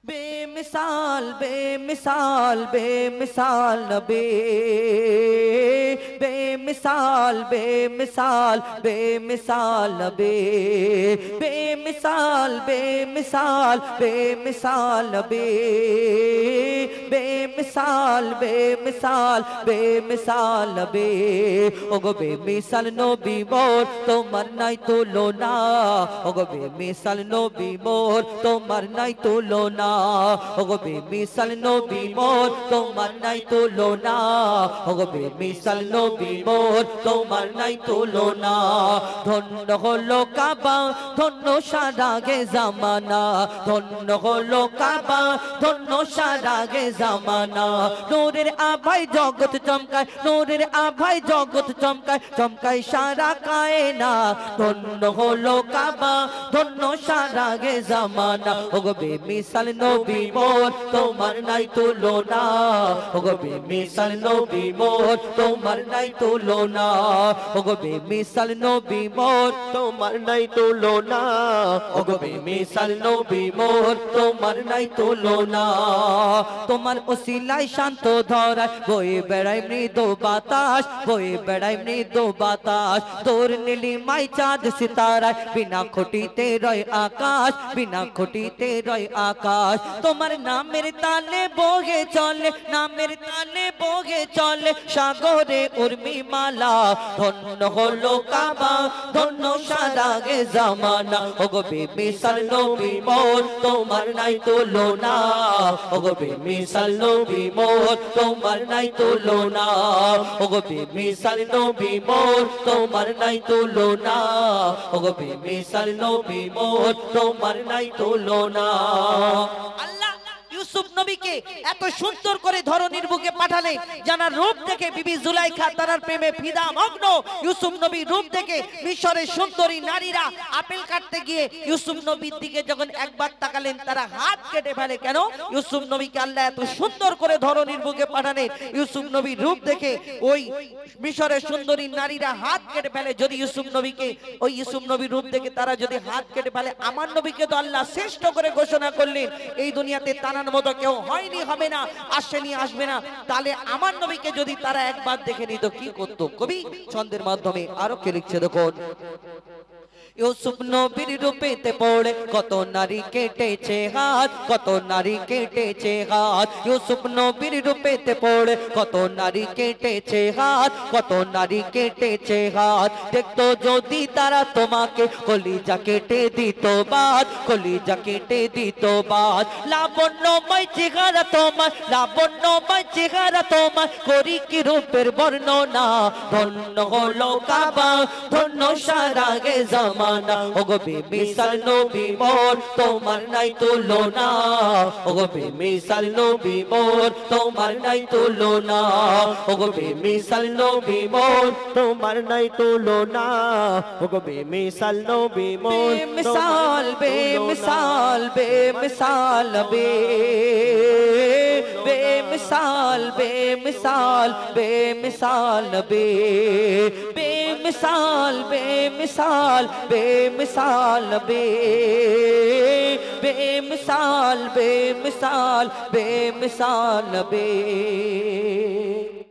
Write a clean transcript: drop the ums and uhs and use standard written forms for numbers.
बेमिसाल बेमिसाल बेमिसाल नबी बेमिसाल बेमिसाल बेमिसाल नबी बेमिसाल बेमिसाल बेमिसाल नबी बेमिसाल बेमिसाल बेमिसाल नबी ओगो बेमिसाल नबी मोर তোমার নাই তুলনা ওগো বেমিসাল নবী মোর তোমার নাই তুলনা ওগো বেমিসাল নবী মোর তোমার নাই তুলনা ওগো বেমিসাল নবী মোর তোমার নাই তুলনা ধন্য হলো কাবা ধন্য সারা গে জামানা ধন্য হলো কাবা ধন্য সারা গে জামানা নূরের আভায় জগৎ চমকায় নূরের আভায় জগৎ চমকায় চমকায় সারা কায়না ধন্য হলো কাবা ধন্য সারা গে জামানা ওগো বেমিসাল নবী মোর তোমার নাই তুলনা ওগো বেমিসাল নবী মোর তোমার নাই তুলনা ওগো বেমিসাল নবী মোর তোমার নাই তুলনা ওগো বেমিসাল নবী মোর তোমার নাই তুলনা তোমার ওসিলায় শান্ত ধরায় বয়ে বেড়ায় মৃদু বাতাস বয়ে বেড়ায় মৃদু বাতাস তোর নীলিমায় চাঁদ সিতারায় বিনা খুঁটিতে রয় আকাশ বিনা খুঁটিতে রয় আকাশ তোমার নামের তালে বহে চলে নামের তালে বহে চলে সাগরে উর্মিমালা ধন্য হলো কাবা ধন্য সারা গে জামানা ওগো বেমিসাল নবী মোর তোমার নাই তুলনা ওগো বেমিসাল নবী মোর তোমার নাই তুলনা ওগো বেমিসাল নবী মোর তোমার নাই তুলনা ওগো বেমিসাল নবী মোর তোমার নাই তুলনা আল্লাহ ইউসুফ নবীকে এত সুন্দর করে ধরনীর বুকে পাঠালে জানার রূপ দেখে বিবি জুলাইখা তার প্রেমে ফিদা মগ্ন ইউসুফ নবীর রূপ দেখে মিশরের সুন্দরী নারীরা আপেল কাটতে গিয়ে ইউসুফ নবীর দিকে যখন একবার তাকালেন তারা হাত কেটে ফেলে কেন ইউসুফ নবীকে আল্লাহ এত সুন্দর করে ধরনীর বুকে পাঠালেন ইউসুফ নবীর রূপ দেখে ওই মিশরের সুন্দরী নারীরা হাত কেটে ফেলে যদি ইউসুফ নবীকে ওই ইউসুফ নবীর রূপ দেখে তারা যদি হাত কেটে ফেলে আমার নবীকে তো আল্লাহ শ্রেষ্ঠ করে ঘোষণা করলেন এই দুনিয়াতে তার মতো কেউ হয়নি হবে না আসেনি আসবে না তাহলে আমার নবীকে যদি তারা একবার দেখে নিত কি করতো কবি ছন্দের মাধ্যমে আরো কে লিখছে দেখুন ইউসুফ নবীর রূপেতে পড়ে কত নারী কেটেছে হাত কত নারী কেটেছে হাত ইউসুফ নবীর রূপেতে পড়ে কত নারী কেটেছে হাত কত নারী কেটেছে হাত দেখতো যদি তারা তোমাকে কলিজা কেটে দিত বাদ কলিজা কেটে দিত বাদ লাবণ্যময় চেহারা তোমার লাবণ্যময় চেহারা তোমার করি কি রূপের বর্ণনা ধন্য হলো কাবা ধন্য সারা গে জামানা ওগো বেমিসাল নবী মোর তোমার নাই তুলনা ওগো বেমিসাল নবী মোর তোমার নাই তুলনা ওগো বেমিসাল নবী মোর তোমার নাই তুলনা ওগো বেমিসাল নবী মোর বেমিসাল বেমিসাল বেমিসাল নবী बेमिसाल बेमिसाल बेमिसाल नबी बेमिसाल बेमिसाल बेमिसाल नबी बेमिसाल बेमिसाल बेमिसाल नबी